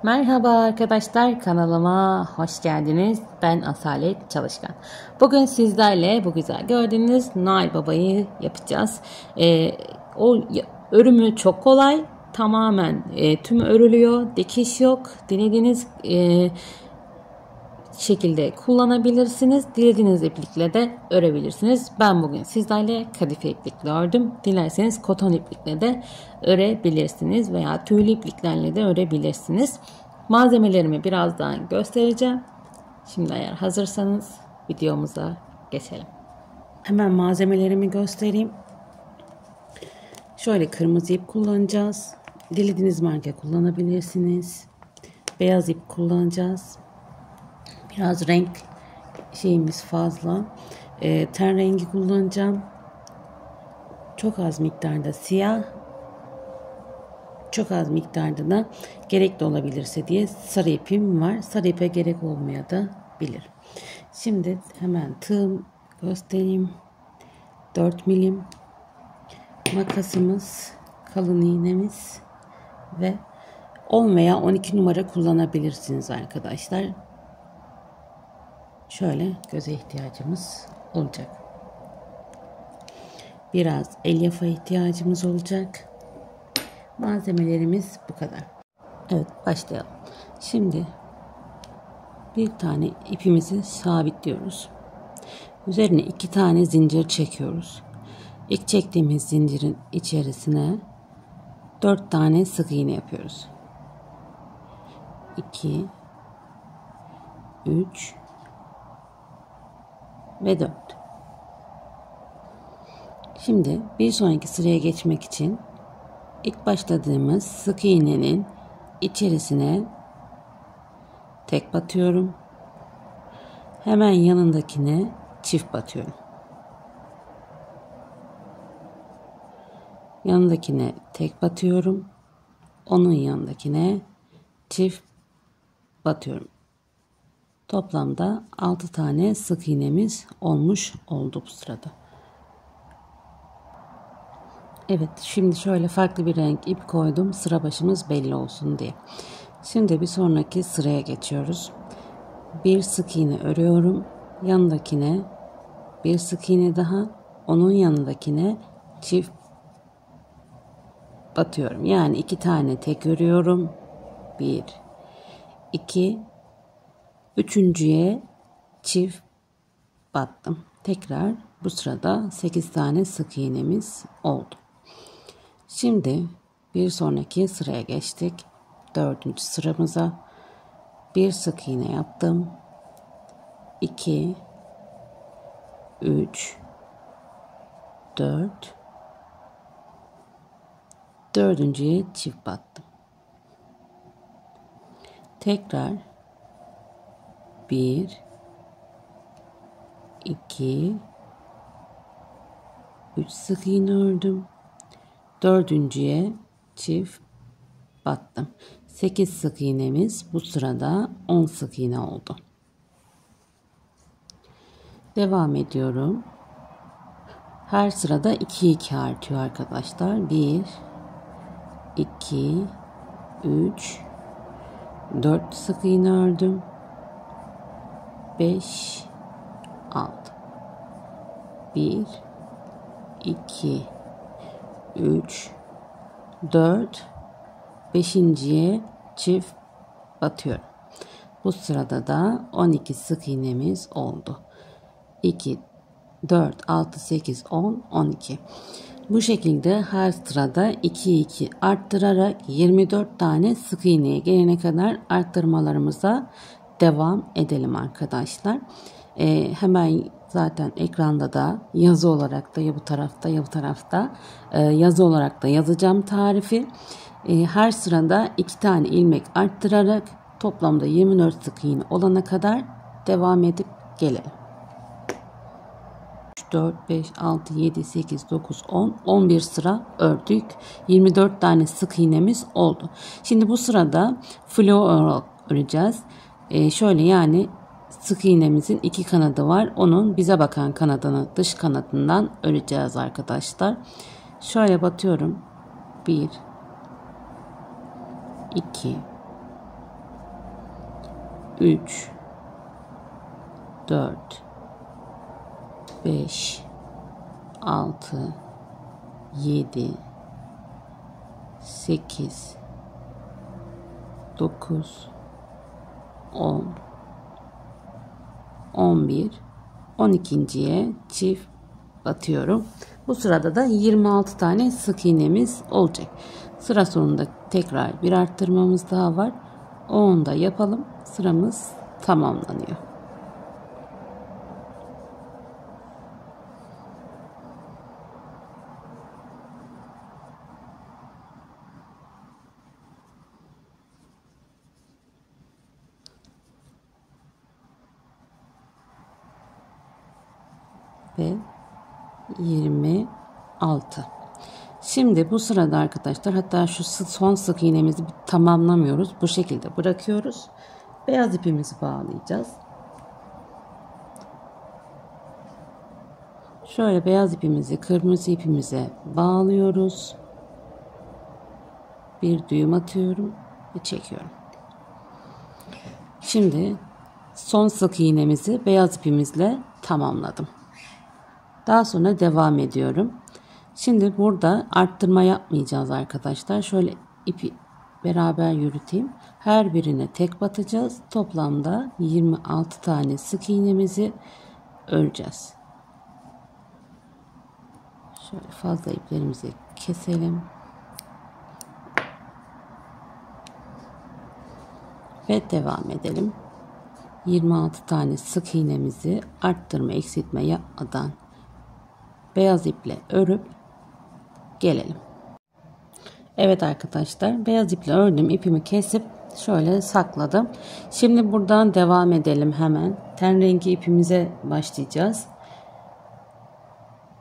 Merhaba arkadaşlar, kanalıma hoş geldiniz. Ben Asalet Çalışkan. Bugün sizlerle bu güzel gördüğünüz Noel Baba'yı yapacağız. Örümü çok kolay. Tamamen tüm örülüyor. Dikiş yok. Dilediğiniz şekilde kullanabilirsiniz. Dilediğiniz iplikle de örebilirsiniz. Ben bugün sizlerle kadife iplikle ördüm. Dilerseniz koton iplikle de örebilirsiniz veya tüylü ipliklerle de örebilirsiniz. Malzemelerimi birazdan göstereceğim. Şimdi eğer hazırsanız videomuza geçelim. Hemen malzemelerimi göstereyim. Şöyle kırmızı ip kullanacağız. Dilediğiniz marka kullanabilirsiniz. Beyaz ip kullanacağız. Biraz renk şeyimiz fazla. Ten rengi kullanacağım. Çok az miktarda siyah. Çok az miktarda da gerekli olabilirse diye sarı ipim var. Sarı ipe gerek olmaya da bilir. Şimdi hemen tığım göstereyim. 4 milim makasımız, kalın iğnemiz ve 10 veya 12 numara kullanabilirsiniz arkadaşlar. Şöyle göze ihtiyacımız olacak. Biraz elyaf'a ihtiyacımız olacak. Malzemelerimiz bu kadar. Evet, başlayalım. Şimdi bir tane ipimizi sabitliyoruz. Üzerine 2 tane zincir çekiyoruz. İlk çektiğimiz zincirin içerisine 4 tane sık iğne yapıyoruz. 2 3 ve 4. Şimdi bir sonraki sıraya geçmek için ilk başladığımız sık iğnenin içerisine tek batıyorum. Hemen yanındakine çift batıyorum. Yanındakine tek batıyorum. Onun yanındakine çift batıyorum. Toplamda 6 tane sık iğnemiz olmuş oldu bu sırada. Evet, şimdi şöyle farklı bir renk ip koydum. Sıra başımız belli olsun diye. Şimdi bir sonraki sıraya geçiyoruz. Bir sık iğne örüyorum. Yanındakine bir sık iğne daha. Onun yanındakine çift batıyorum. Yani 2 tane tek örüyorum. 1 2 üçüncüye çift battım. Tekrar bu sırada 8 tane sık iğnemiz oldu. Şimdi bir sonraki sıraya geçtik. 4. sıramıza bir sık iğne yaptım. 2 3 4 dördüncüye çift battım. Tekrar 1 2 3 sık iğne ördüm. Dördüncüye çift battım. 8 sık iğnemiz bu sırada 10 sık iğne oldu. Devam ediyorum. Her sırada 2 artıyor arkadaşlar. 1 2 3 4 sık iğne ördüm. 5 6 1 2 3 4 5.'ye çift batıyorum. Bu sırada da 12 sık iğnemiz oldu. 2 4 6 8 10 12. Bu şekilde her sırada 2 arttırarak 24 tane sık iğneye gelene kadar arttırmalarımıza devam edelim arkadaşlar. Hemen zaten ekranda da yazı olarak da ya bu tarafta ya bu tarafta yazı olarak da yazacağım tarifi. Her sırada 2 tane ilmek arttırarak toplamda 24 sık iğne olana kadar devam edip gelelim. 3, 4, 5, 6, 7, 8, 9, 10, 11 sıra ördük. 24 tane sık iğnemiz oldu. Şimdi bu sırada flow öreceğiz. Şöyle yani sık iğnemizin 2 kanadı var. Onun bize bakan kanadını dış kanadından öreceğiz arkadaşlar. Şöyle batıyorum. 1 2 3 4 5 6 7 8 9 10 11 12.'ye çift batıyorum. Bu sırada da 26 tane sık iğnemiz olacak. Sıra sonunda tekrar bir arttırmamız daha var. Onu da yapalım. Sıramız tamamlanıyor. Ve 26. Şimdi bu sırada arkadaşlar, hatta şu son sık iğnemizi tamamlamıyoruz. Bu şekilde bırakıyoruz. Beyaz ipimizi bağlayacağız. Şöyle beyaz ipimizi kırmızı ipimize bağlıyoruz. Bir düğüm atıyorum ve çekiyorum. Şimdi son sık iğnemizi beyaz ipimizle tamamladım. Daha sonra devam ediyorum. Şimdi burada arttırma yapmayacağız arkadaşlar. Şöyle ipi beraber yürüteyim. Her birine tek batacağız. Toplamda 26 tane sık iğnemizi öreceğiz. Şöyle fazla iplerimizi keselim. Ve devam edelim. 26 tane sık iğnemizi arttırma eksiltme yapmadan beyaz iple örüp gelelim. Evet arkadaşlar, beyaz iple ördüm, ipimi kesip şöyle sakladım. Şimdi buradan devam edelim hemen. Ten rengi ipimize başlayacağız.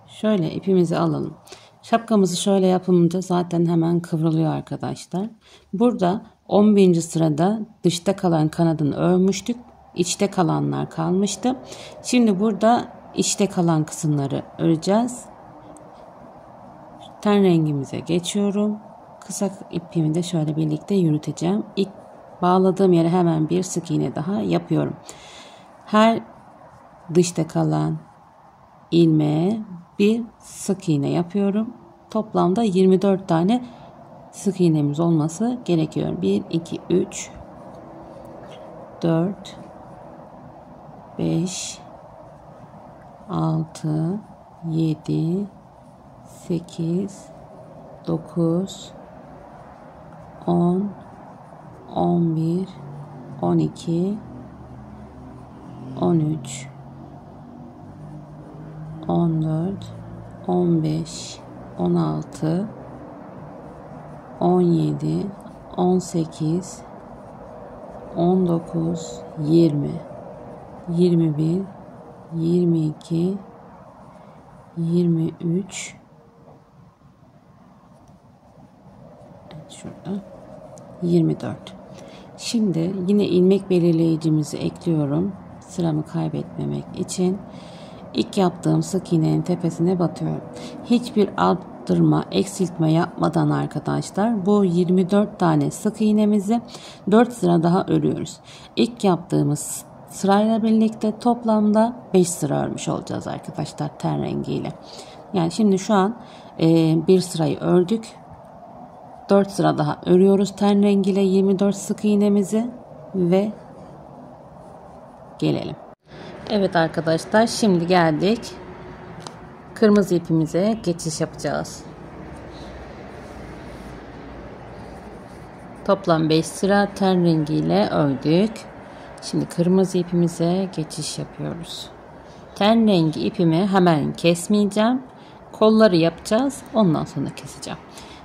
Şöyle ipimizi alalım. Şapkamızı şöyle yapınca zaten hemen kıvrılıyor arkadaşlar. Burada 11. sırada dışta kalan kanadını örmüştük. İçte kalanlar kalmıştı. Şimdi burada içte kalan kısımları öreceğiz. Ten rengimize geçiyorum. Kısa ipimi de şöyle birlikte yürüteceğim. İlk bağladığım yere hemen bir sık iğne daha yapıyorum. Her dışta kalan ilmeğe bir sık iğne yapıyorum. Toplamda 24 tane sık iğnemiz olması gerekiyor. 1 2 3 4 5 6 7 8 9 10 11 12 13 14 15 16 17 18 19 20 21 22 23 şurada 24. Şimdi yine ilmek belirleyicimizi ekliyorum. Sıramı kaybetmemek için. İlk yaptığım sık iğnenin tepesine batıyorum. Hiçbir arttırma, eksiltme yapmadan arkadaşlar bu 24 tane sık iğnemizi 4 sıra daha örüyoruz. İlk yaptığımız sırayla birlikte toplamda 5 sıra örmüş olacağız arkadaşlar ten rengiyle. Yani şimdi şu an bir sırayı ördük. 4 sıra daha örüyoruz ten rengiyle 24 sık iğnemizi ve gelelim. Evet arkadaşlar, şimdi geldik. Kırmızı ipimize geçiş yapacağız. Toplam 5 sıra ten rengiyle ördük. Şimdi kırmızı ipimize geçiş yapıyoruz. Ten rengi ipimi hemen kesmeyeceğim. Kolları yapacağız. Ondan sonra keseceğim.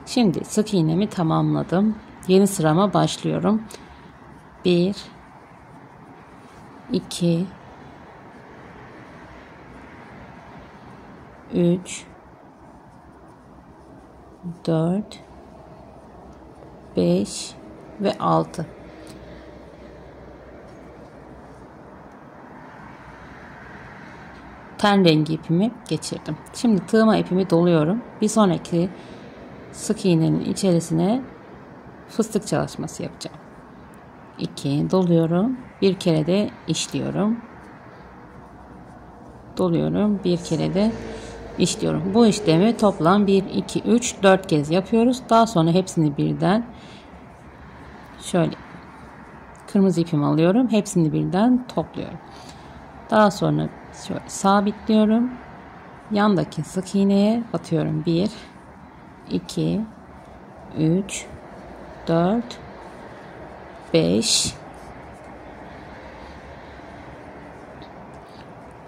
Şimdi sık iğnemi tamamladım. Yeni sırama başlıyorum. 1 2 3 4 5 ve 6. Ten rengi ipimi geçirdim. Şimdi tığıma ipimi doluyorum. Bir sonraki sık iğnenin içerisine fıstık çalışması yapacağım. 2 doluyorum. Bir kere de işliyorum. Doluyorum. Bir kere de işliyorum. Bu işlemi toplam 1, 2, 3, 4 kez yapıyoruz. Daha sonra hepsini birden şöyle kırmızı ipimi alıyorum. Hepsini birden topluyorum. Daha sonra şöyle sabitliyorum. Yandaki sık iğneye batıyorum. 1, 2, 3, 4, 5,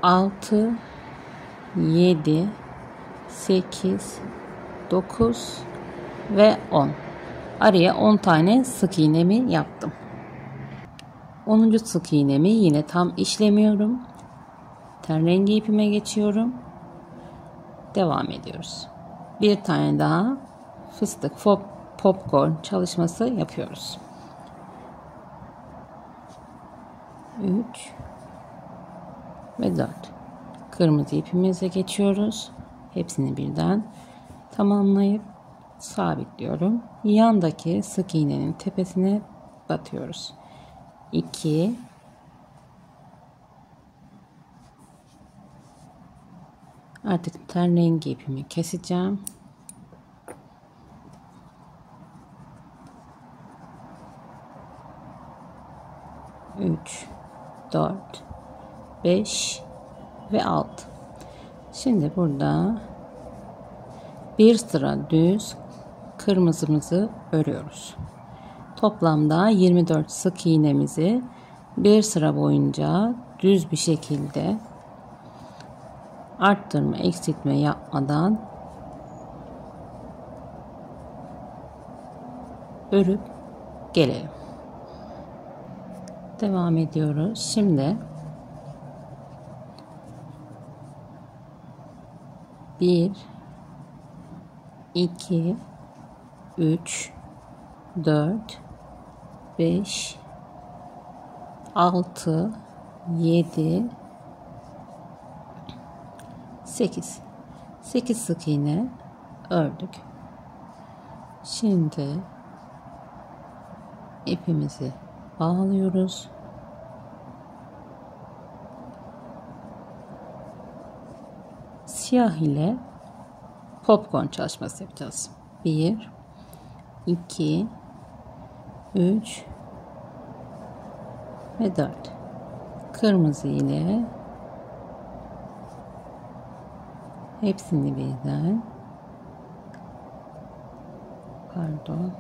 6, 7, 8, 9 ve 10. Araya 10 tane sık iğnemi yaptım. 10. sık iğnemi yine tam işlemiyorum. Ten rengi ipime geçiyorum. Devam ediyoruz. Bir tane daha fıstık popcorn çalışması yapıyoruz. 3 ve 4. Kırmızı ipimize geçiyoruz. Hepsini birden tamamlayıp sabitliyorum. Yandaki sık iğnenin tepesine batıyoruz. 2, artık ten rengi ipimi keseceğim. 3, 4, 5 ve 6. Şimdi burada bir sıra düz kırmızımızı örüyoruz. Toplamda 24 sık iğnemizi bir sıra boyunca düz bir şekilde arttırma, eksiltme yapmadan örüp gelelim. Devam ediyoruz. Şimdi 1, 2, 3, 4, 5, 6, 7, 8. 8 sık iğne ördük. Şimdi ipimizi bağlıyoruz. Siyah ile popcorn çalışması yapacağız. 1, 2, 3 ve 4. Kırmızı ile hepsini birden, pardon,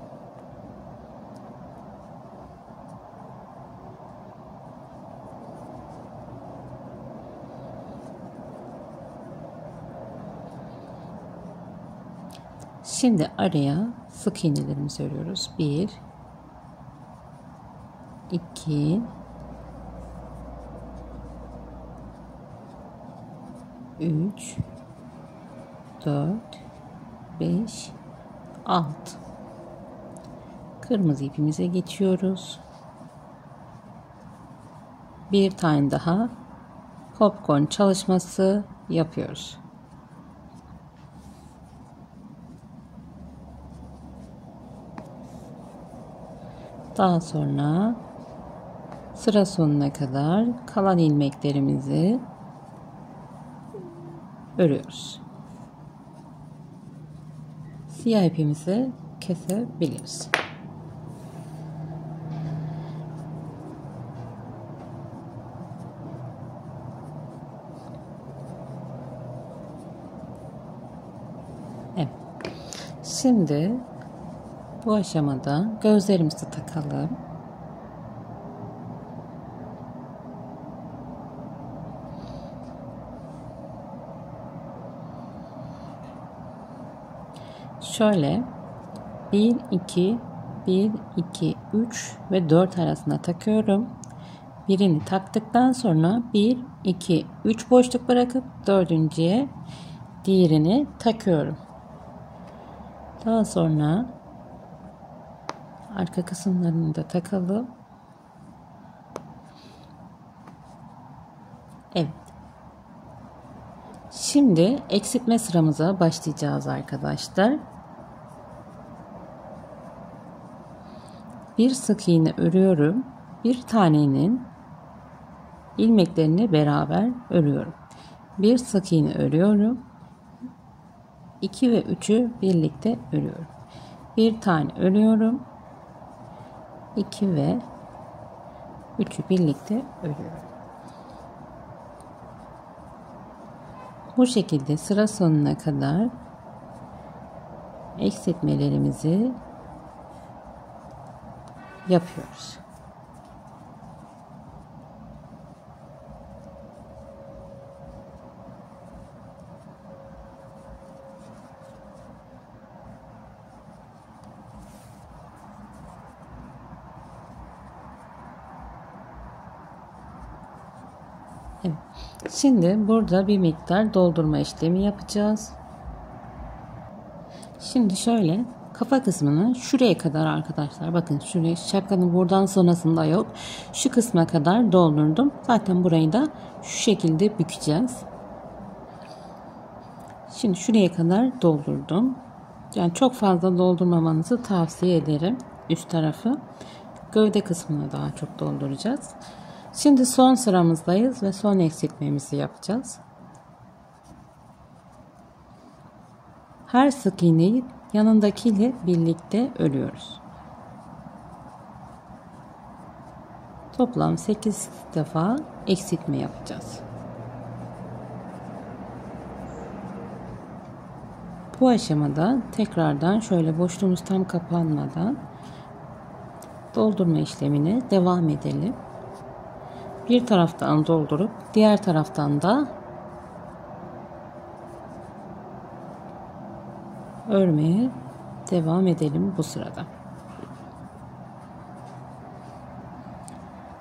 şimdi araya sık iğnelerimizi örüyoruz. 1, 2, 3, 4, 5, 6. Kırmızı ipimize geçiyoruz. Bir tane daha popcorn çalışması yapıyoruz. Daha sonra sıra sonuna kadar kalan ilmeklerimizi örüyoruz. Siyah ipimizi kesebiliriz. Evet. Şimdi bu aşamada gözlerimizi takalım. Şöyle 1, 2, 1, 2, 3 ve 4 arasında takıyorum. Birini taktıktan sonra 1, 2, 3 boşluk bırakıp dördüncüye diğerini takıyorum. Daha sonra arka kısımlarını da takalım. Evet. Şimdi eksiltme sıramıza başlayacağız arkadaşlar. Bir sık iğne örüyorum. bir tanenin ilmeklerini beraber örüyorum. Bir sık iğne örüyorum. 2 ve 3'ü birlikte örüyorum. Bir tane örüyorum. 2 ve 3'ü birlikte örüyorum. Bu şekilde sıra sonuna kadar eksiltmelerimizi yapıyoruz. Evet. Şimdi burada bir miktar doldurma işlemi yapacağız. Şimdi şöyle kafa kısmını şuraya kadar arkadaşlar, bakın şuraya, şapkanın buradan sonrasında yok. Şu kısma kadar doldurdum. Zaten burayı da şu şekilde bükeceğiz. Şimdi şuraya kadar doldurdum. Yani çok fazla doldurmamanızı tavsiye ederim. Üst tarafı. Gövde kısmını daha çok dolduracağız. Şimdi son sıramızdayız ve son eksiltmemizi yapacağız. Her sık iğneyi yanındakiyle birlikte örüyoruz. Toplam 8 defa eksiltme yapacağız. Bu aşamada tekrardan şöyle boşluğumuz tam kapanmadan doldurma işlemine devam edelim. Bir taraftan doldurup diğer taraftan da örmeye devam edelim bu sırada.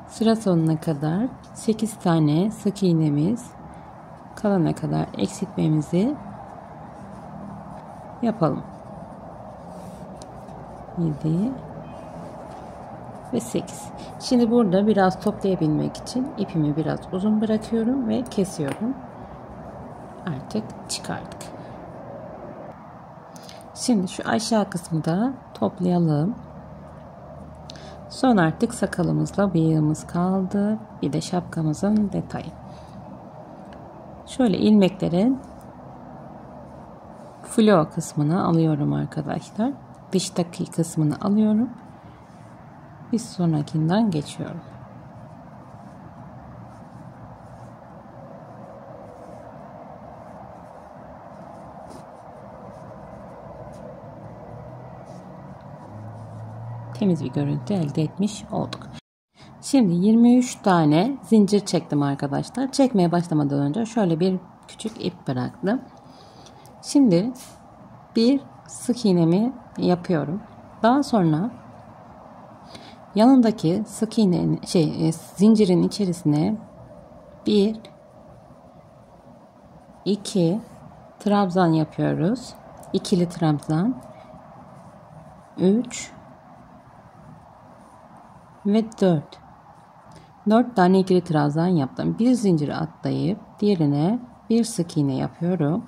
Sıra sonuna kadar 8 tane sık iğnemiz kalana kadar eksiltmemizi yapalım. 7 ve 8. Şimdi burada biraz toplayabilmek için ipimi biraz uzun bırakıyorum ve kesiyorum. Artık çıkardık. Şimdi şu aşağı kısmı da toplayalım. Son artık sakalımızla bıyığımız kaldı. Bir de şapkamızın detayı. Şöyle ilmeklerin flo kısmını alıyorum arkadaşlar. Dıştaki kısmını alıyorum. Bir sonrakinden geçiyorum. Temiz bir görüntü elde etmiş olduk. Şimdi 23 tane zincir çektim arkadaşlar. Çekmeye başlamadan önce şöyle bir küçük ip bıraktım. Şimdi bir sık iğnemi yapıyorum. Daha sonra yanındaki sık iğnenin zincirin içerisine 1 2 trabzan yapıyoruz. İkili trabzan. 3 ve 4 tane ikili trabzan yaptım. Bir zinciri atlayıp diğerine bir sık iğne yapıyorum.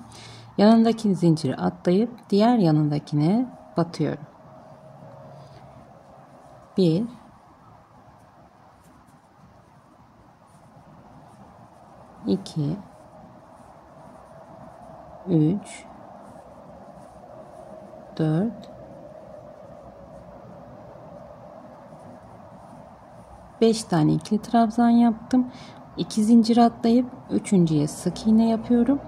Yanındaki zinciri atlayıp diğer yanındakine batıyorum. 1 2 3 4 5 tane ikili trabzan yaptım. 2 zincir atlayıp üçüncüye sık iğne yapıyorum.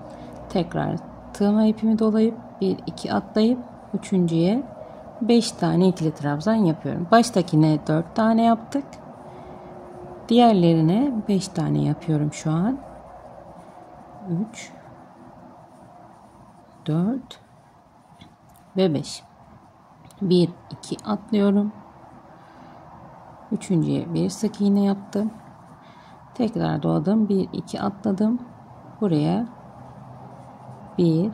Tekrar tığıma ipimi dolayıp 1 2 atlayıp üçüncüye 5 tane ikili trabzan yapıyorum. Baştakine 4 tane yaptık. Diğerlerine 5 tane yapıyorum şu an. 3 4 ve 5. 1 2 atlıyorum. Üçüncüye bir sık iğne yaptım. Tekrar doladım. 1 2 atladım. Buraya 1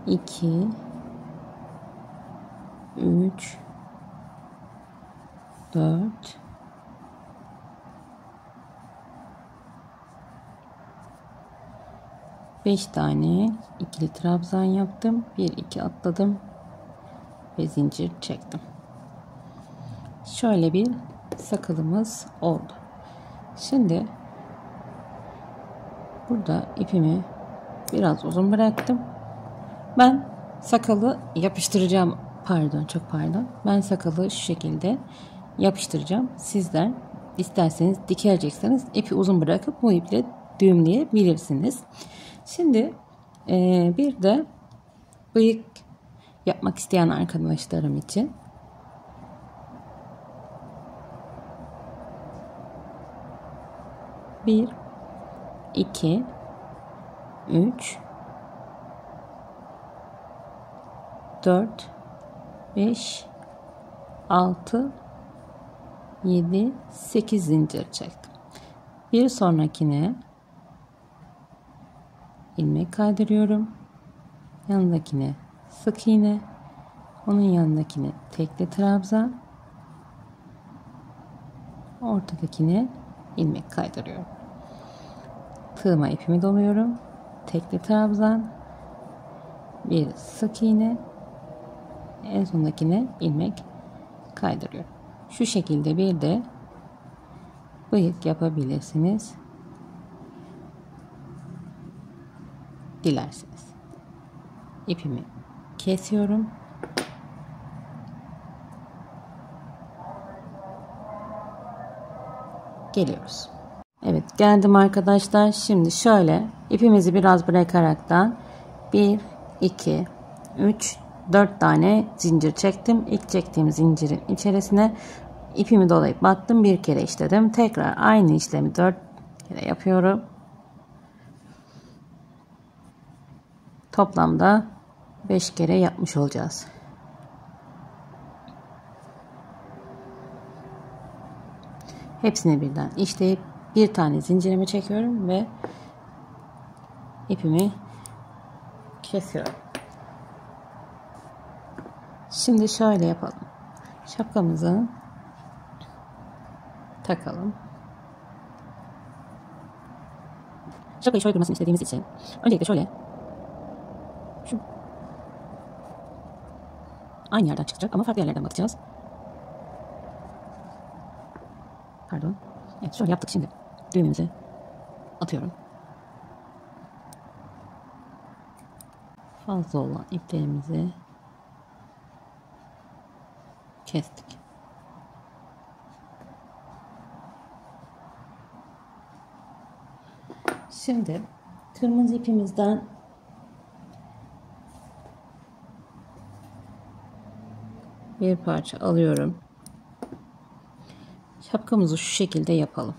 2 3 4 5 tane ikili trabzan yaptım. 1 2 atladım. ve zincir çektim. Şöyle bir sakalımız oldu. Şimdi burada ipimi biraz uzun bıraktım. Ben sakalı yapıştıracağım. Çok pardon. Ben sakalı şu şekilde yapıştıracağım. Sizler isterseniz dikerecekseniz ipi uzun bırakıp bu iple düğümleyebilirsiniz. Şimdi bir de bıyık yapmak isteyen arkadaşlarım için bir, iki, üç, 4, 5, 6, 7, 8 zincir çektim. Bir sonrakine ilmek kaydırıyorum. Yanındakine sık iğne. Onun yanındakine tekli trabzan. Ortadakine ilmek kaydırıyorum. Tığıma ipimi doluyorum. Tekli trabzan. Bir sık iğne. En sondakine ilmek kaydırıyorum. Şu şekilde bir de bıyık yapabilirsiniz. Dilerseniz. İpimi kesiyorum. Geliyoruz. Evet, geldim arkadaşlar. Şimdi şöyle ipimizi biraz bırakaraktan 1, 2, 3, 4 tane zincir çektim. İlk çektiğim zincirin içerisine ipimi dolayıp battım. Bir kere işledim. Tekrar aynı işlemi 4 kere yapıyorum. Toplamda 5 kere yapmış olacağız. Hepsini birden işleyip bir tane zincirimi çekiyorum ve ipimi kesiyorum. Şimdi şöyle yapalım. Şapkamızı takalım. Şapkayı şöyle durmasını istediğimiz için öncelikle şöyle şu aynı yerden çıkacak ama farklı yerlerden bakacağız. Pardon. Evet, şöyle yaptık. Şimdi düğümümüzü atıyorum. Fazla olan iplerimizi kestik. Şimdi kırmızı ipimizden bir parça alıyorum. Şapkamızı şu şekilde yapalım.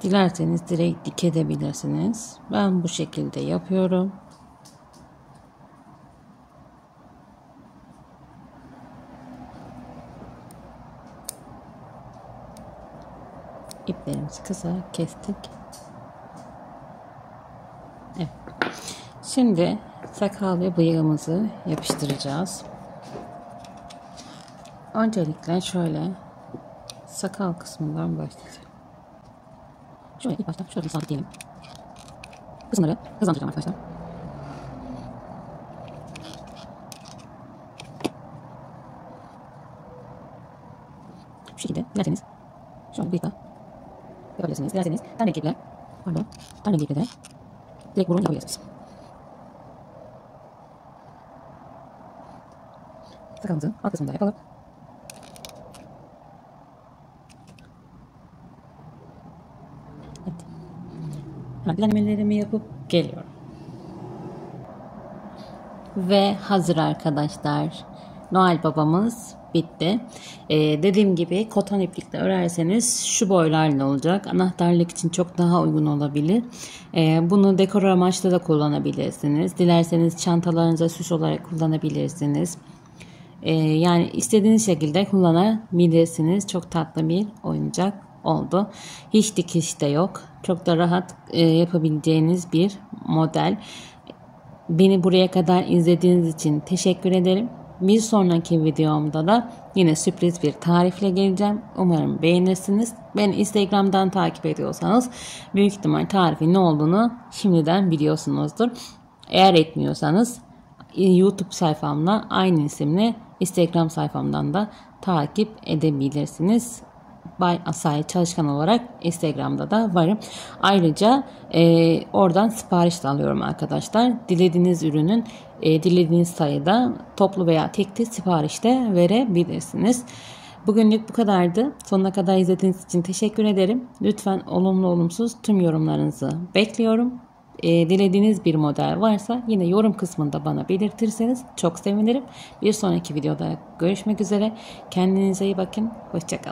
Dilerseniz direkt dikebilirsiniz. Ben bu şekilde yapıyorum. İplerimizi kısa kestik. Evet. Şimdi sakal ve bıyığımızı yapıştıracağız. Öncelikle şöyle sakal kısmından başlayacağız. Şöyle ilk başta şöyle sabitleyelim. Kısımları hızlandıracağım arkadaşlar. Şu şekilde dilerseniz şöyle bıyıkla yapabilirsiniz. Dilerseniz ten renkli iple, pardon, ten renkli iple de direkt burun yapabilirsiniz. Sakalımızı alt kısmında yapalım. Evet. Hemen düzenlemelerimi yapıp geliyorum. Ve hazır arkadaşlar. Noel babamız bitti. Dediğim gibi koton iplikle örerseniz şu boylarla olacak. Anahtarlık için çok daha uygun olabilir. Bunu dekor amaçlı da kullanabilirsiniz. Dilerseniz çantalarınıza süs olarak kullanabilirsiniz. Yani istediğiniz şekilde kullanabilirsiniz. Çok tatlı bir oyuncak oldu. Hiç dikiş de yok. Çok da rahat yapabileceğiniz bir model. Beni buraya kadar izlediğiniz için teşekkür ederim. Bir sonraki videomda da yine sürpriz bir tarifle geleceğim. Umarım beğenirsiniz. Beni Instagram'dan takip ediyorsanız büyük ihtimal tarifin ne olduğunu şimdiden biliyorsunuzdur. Eğer etmiyorsanız YouTube sayfamla aynı isimle Instagram sayfamdan da takip edebilirsiniz. Bay Asayi Çalışkan olarak Instagram'da da varım. Ayrıca oradan sipariş de alıyorum arkadaşlar. Dilediğiniz ürünün dilediğiniz sayıda toplu veya tekli siparişte verebilirsiniz. Bugünlük bu kadardı. Sonuna kadar izlediğiniz için teşekkür ederim. Lütfen olumlu olumsuz tüm yorumlarınızı bekliyorum. Dilediğiniz bir model varsa yine yorum kısmında bana belirtirseniz çok sevinirim. Bir sonraki videoda görüşmek üzere. Kendinize iyi bakın. Hoşça kalın.